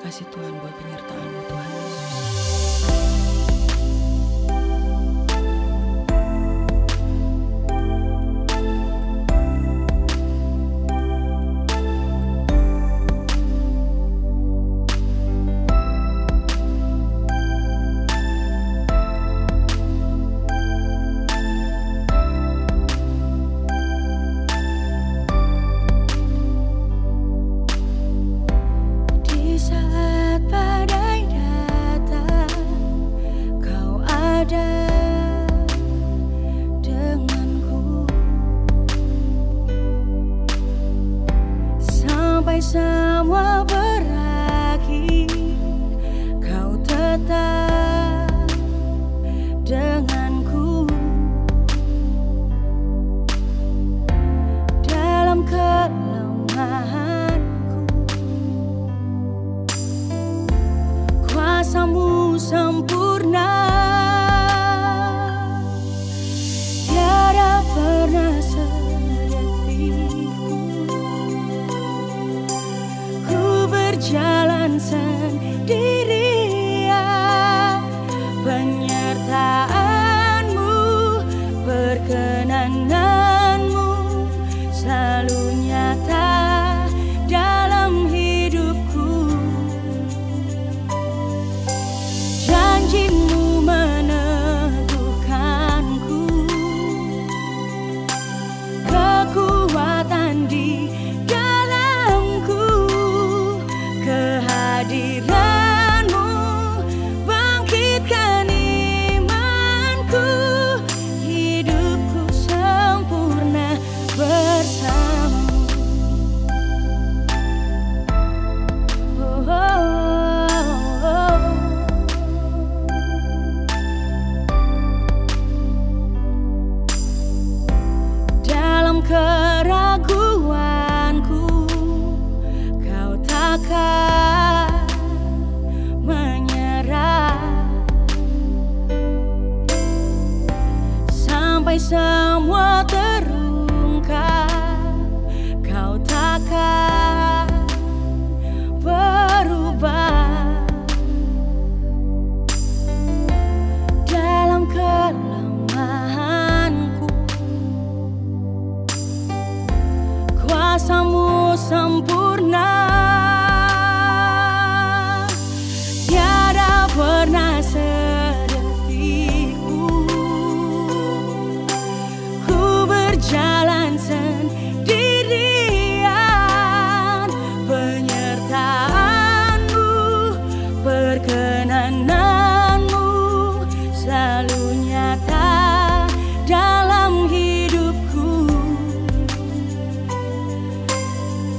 kasih Tuhan buat penyertaan-Mu Tuhan Yesus. Semua berakhir, Kau tetap denganku. Dalam kelemahanku, kuasa-Mu sempurna. Tiada pernah jalan sendirian, penyertaan-Mu, perkenanan-Mu selalu nyata dalam hidupku. Janji-Mu meneguhkanku, kekuatan di kehadiran-Mu bangkitkan imanku, hidupku sempurna bersama-Mu. Oh, oh, oh. Dalam keraguanku, Kau takkan menyerah sampai semua terungkap. Kau takkan berubah. Dalam kelemahanku, kuasa-Mu sempurna. Tiada pernah sedetikku ku berjalan sendirian, penyertaan-Mu, perkenanan-Mu selalu nyata dalam hidupku.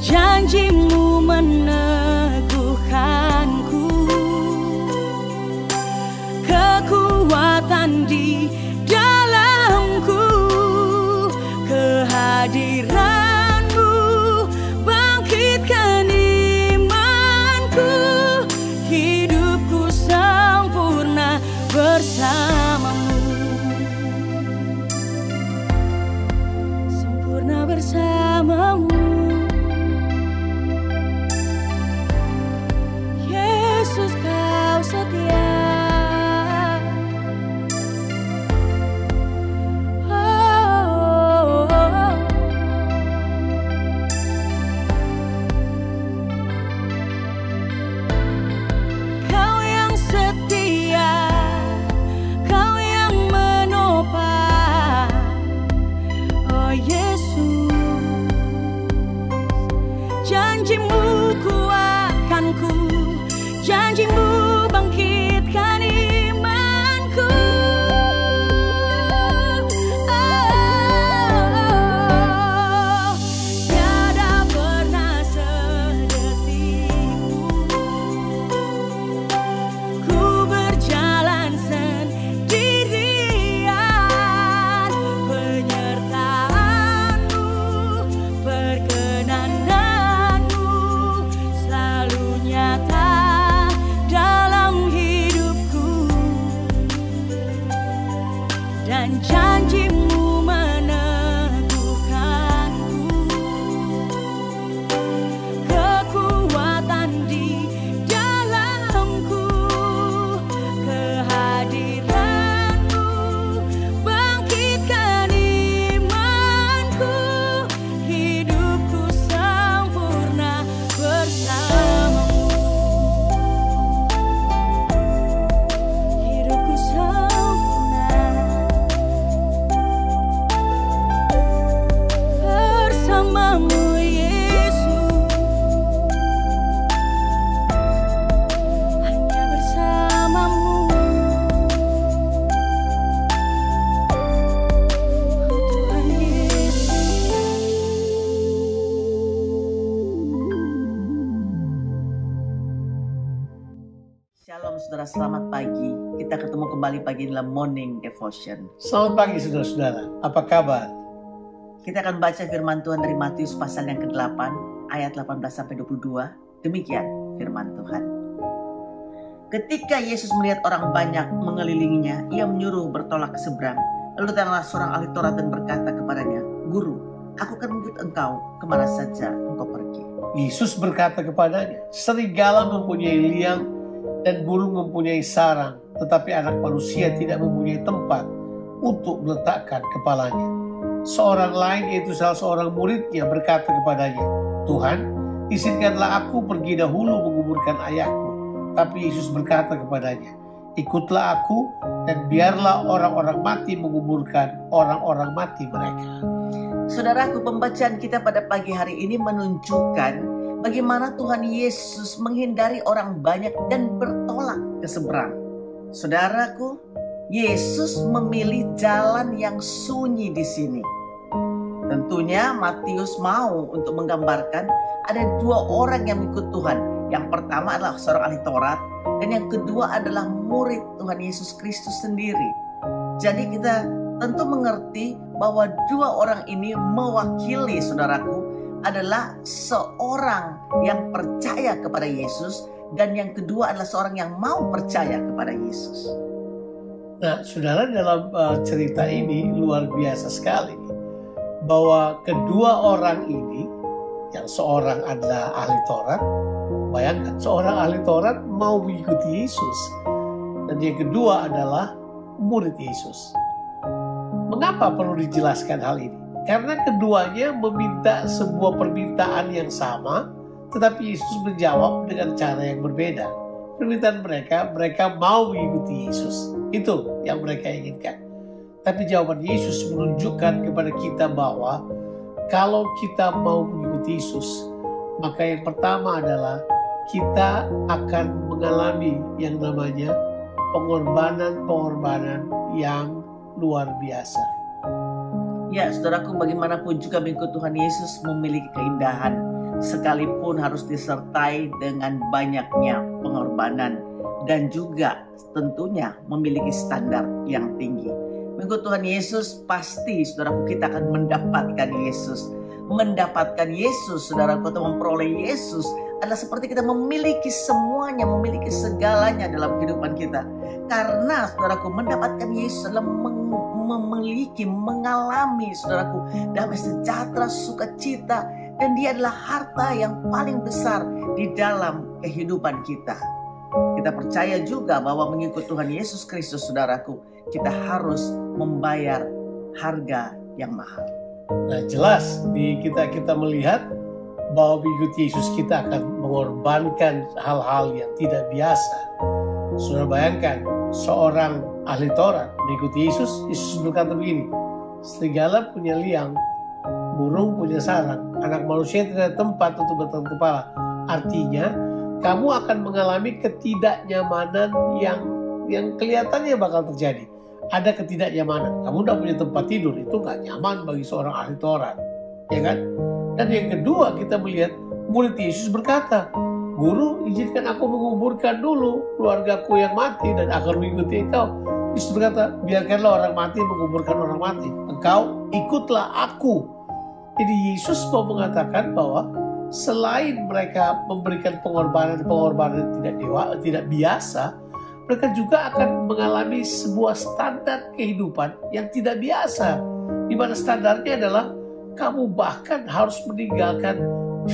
Janji-Mu meneguhkanku, kekuatan di dalamku, kehadiran-Mu bangkitkan imanku, hidupku sempurna bersama-Mu, sempurna bersama-Mu. Yesus, Kau setia. Oh, oh, oh. Kau yang setia, Kau yang menopang. Oh Yesus, janji-Mu kuatkanku, janji-Mu bangkitkan imanku. Oh, tiada pernah sedetikku ku berjalan sendirian, penyertaan-Mu, perkenanan-Mu selalu nyata dalam hidupku. Dan janji-Mu meneguhkanku, kekuatan di dalam selamat pagi. Kita ketemu kembali pagi dalam Morning Devotion. Selamat pagi saudara-saudara, apa kabar? Kita akan baca firman Tuhan dari Matius pasal yang ke-8 ayat 18-22. Demikian firman Tuhan. Ketika Yesus melihat orang banyak mengelilinginya, ia menyuruh bertolak ke seberang. Lalu datanglah seorang ahli Taurat dan berkata kepadanya, "Guru, aku akan mengikut engkau kemana saja engkau pergi." Yesus berkata kepadanya, "Serigala mempunyai liang dan burung mempunyai sarang, tetapi anak manusia tidak mempunyai tempat untuk meletakkan kepalanya." Seorang lain, yaitu salah seorang muridnya, berkata kepadanya, "Tuhan, izinkanlah aku pergi dahulu menguburkan ayahku." Tapi Yesus berkata kepadanya, "Ikutlah aku dan biarlah orang-orang mati menguburkan orang-orang mati mereka." Saudaraku, pembacaan kita pada pagi hari ini menunjukkan bagaimana Tuhan Yesus menghindari orang banyak dan bertolak ke seberang. Saudaraku, Yesus memilih jalan yang sunyi di sini. Tentunya Matius mau untuk menggambarkan ada dua orang yang mengikut Tuhan. Yang pertama adalah seorang ahli Taurat dan yang kedua adalah murid Tuhan Yesus Kristus sendiri. Jadi kita tentu mengerti bahwa dua orang ini mewakili, saudaraku, adalah seorang yang percaya kepada Yesus dan yang kedua adalah seorang yang mau percaya kepada Yesus. Nah, saudara, dalam cerita ini luar biasa sekali bahwa kedua orang ini, yang seorang adalah ahli Taurat, bayangkan seorang ahli Taurat mau mengikuti Yesus, dan yang kedua adalah murid Yesus. Mengapa perlu dijelaskan hal ini? Karena keduanya meminta sebuah permintaan yang sama, tetapi Yesus menjawab dengan cara yang berbeda. Permintaan mereka mau mengikuti Yesus. Itu yang mereka inginkan. Tapi jawaban Yesus menunjukkan kepada kita bahwa kalau kita mau mengikuti Yesus, maka yang pertama adalah kita akan mengalami yang namanya pengorbanan yang luar biasa. Ya, saudaraku, bagaimanapun juga mengikut Tuhan Yesus memiliki keindahan, sekalipun harus disertai dengan banyaknya pengorbanan dan juga tentunya memiliki standar yang tinggi. Mengikut Tuhan Yesus pasti, saudaraku, kita akan mendapatkan Yesus. Mendapatkan Yesus, saudaraku, atau memperoleh Yesus adalah seperti kita memiliki semuanya, memiliki segalanya dalam kehidupan kita. Karena, saudaraku, mendapatkan Yesus adalah memiliki, mengalami, saudaraku, damai sejahtera, sukacita, dan dia adalah harta yang paling besar di dalam kehidupan kita. Kita percaya juga bahwa mengikut Tuhan Yesus Kristus, saudaraku, kita harus membayar harga yang mahal. Nah, jelas kita melihat bahwa mengikuti Yesus kita akan mengorbankan hal-hal yang tidak biasa. Saudara bayangkan, seorang ahli Taurat mengikuti Yesus. Yesus berkata begini, "Serigala punya liang, burung punya sarang, anak manusia tidak ada tempat untuk bertahan kepala." Artinya, kamu akan mengalami ketidaknyamanan yang kelihatannya bakal terjadi. Ada ketidaknyamanan. Kamu tidak punya tempat tidur, itu nggak nyaman bagi seorang ahli Taurat, ya kan? Dan yang kedua, kita melihat murid Yesus berkata, "Guru, izinkan aku menguburkan dulu keluargaku yang mati dan akan mengikuti engkau." Yesus berkata, "Biarkanlah orang mati menguburkan orang mati. Engkau ikutlah aku." Jadi Yesus mau mengatakan bahwa selain mereka memberikan pengorbanan tidak biasa, mereka juga akan mengalami sebuah standar kehidupan yang tidak biasa, di mana standarnya adalah kamu bahkan harus meninggalkan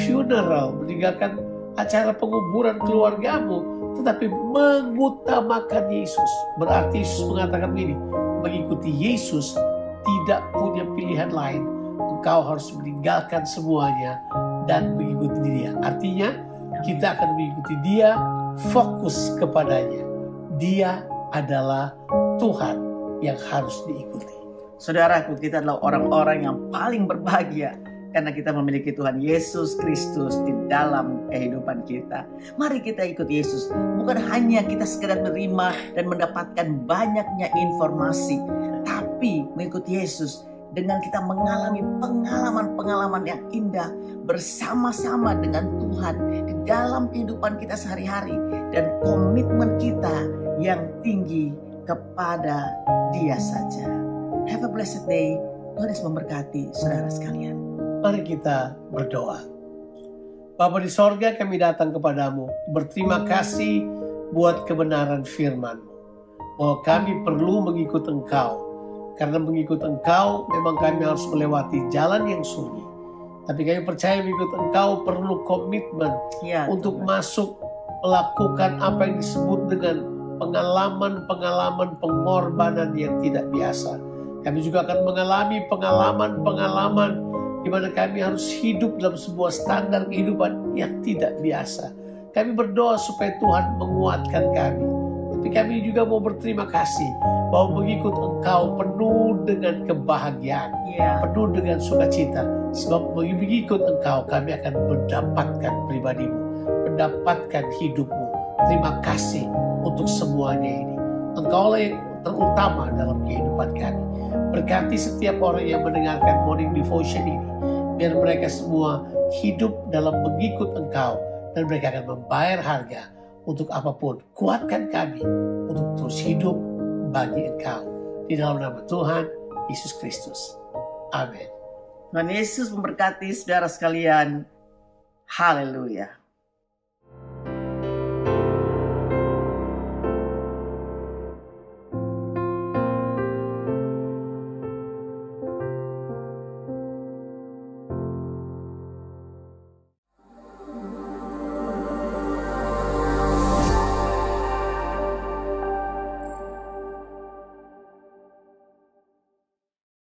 funeral, meninggalkan acara penguburan keluargamu, tetapi mengutamakan Yesus. Berarti Yesus mengatakan begini, mengikuti Yesus tidak punya pilihan lain. Engkau harus meninggalkan semuanya dan mengikuti dia. Artinya kita akan mengikuti dia, fokus kepadanya. Dia adalah Tuhan yang harus diikuti. Saudaraku, kita adalah orang-orang yang paling berbahagia karena kita memiliki Tuhan Yesus Kristus di dalam kehidupan kita. Mari kita ikut Yesus. Bukan hanya kita sekedar menerima dan mendapatkan banyaknya informasi, tapi mengikuti Yesus dengan kita mengalami pengalaman-pengalaman yang indah bersama-sama dengan Tuhan di dalam kehidupan kita sehari-hari, dan komitmen kita yang tinggi kepada Dia saja. Have a blessed day. Tuhan Yesus memberkati saudara sekalian. Mari kita berdoa. Bapa di sorga, kami datang kepadamu, berterima kasih buat kebenaran firman-Mu, bahwa kami perlu mengikut Engkau. Karena mengikut Engkau memang kami harus melewati jalan yang sunyi. Tapi kami percaya mengikut Engkau perlu komitmen untuk masuk melakukan apa yang disebut dengan pengalaman-pengalaman pengorbanan yang tidak biasa. Kami juga akan mengalami pengalaman-pengalaman di mana kami harus hidup dalam sebuah standar kehidupan yang tidak biasa. Kami berdoa supaya Tuhan menguatkan kami. Tapi kami juga mau berterima kasih bahwa mengikut Engkau penuh dengan kebahagiaan, penuh dengan sukacita. Sebab mengikut Engkau kami akan mendapatkan pribadi-Mu, mendapatkan hidup-Mu. Terima kasih untuk semuanya ini. Engkaulah yang terutama dalam kehidupan kami. Berkati setiap orang yang mendengarkan Morning Devotion ini, biar mereka semua hidup dalam mengikut Engkau, dan mereka akan membayar harga untuk apapun. Kuatkan kami untuk terus hidup bagi Engkau. Di dalam nama Tuhan Yesus Kristus. Amin. Tuhan Yesus memberkati saudara sekalian. Haleluya.